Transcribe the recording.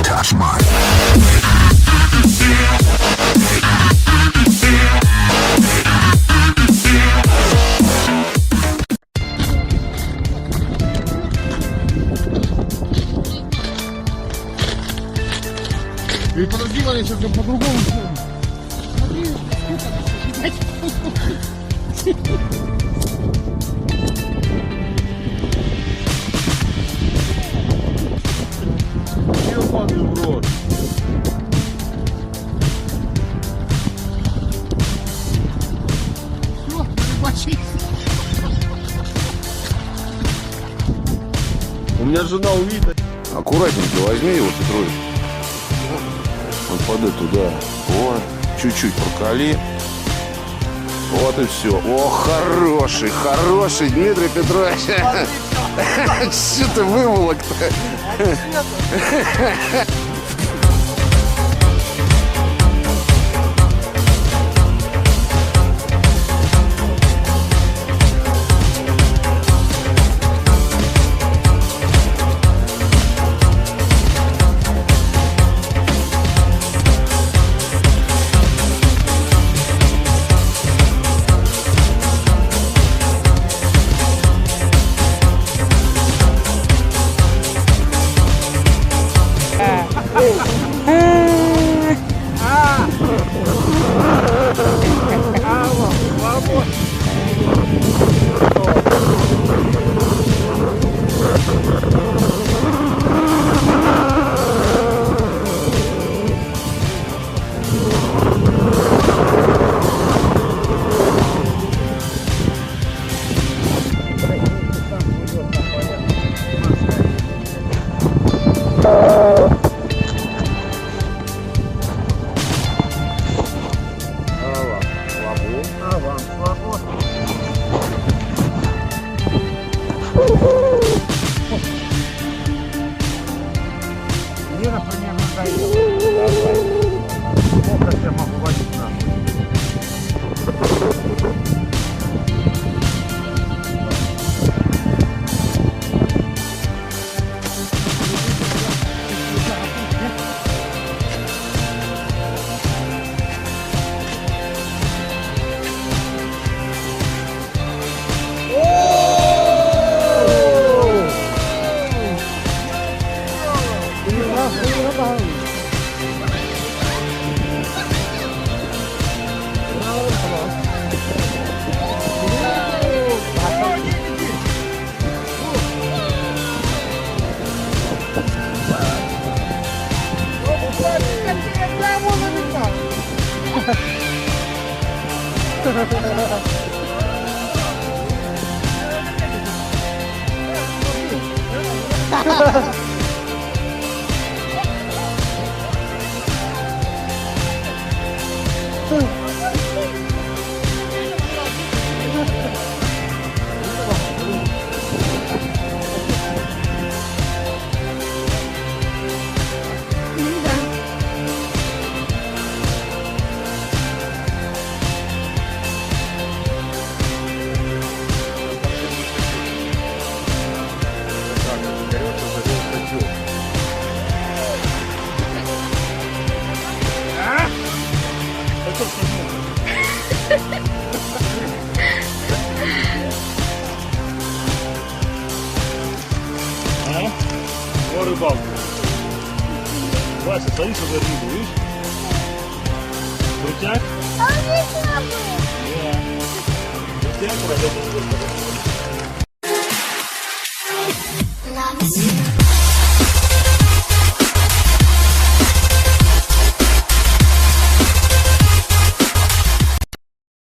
Touch mine. И подожди, Ваня, сейчас по-другому сделаем. Ёбаный в рот. Всё, перебачись. У меня жена увидит. Аккуратненько возьми его, Петрович. Вот подай туда. Вот. Чуть-чуть проколи. Вот и все. О, хороший, хороший, Дмитрий Петрович. Что ты выволок-то? Мне, например, надоело. Сколько я могу водить нахуй? О, рыбалка. Вася, садись за рыбу, видишь? Крутяк? А он не слабый. Крутяк, Love is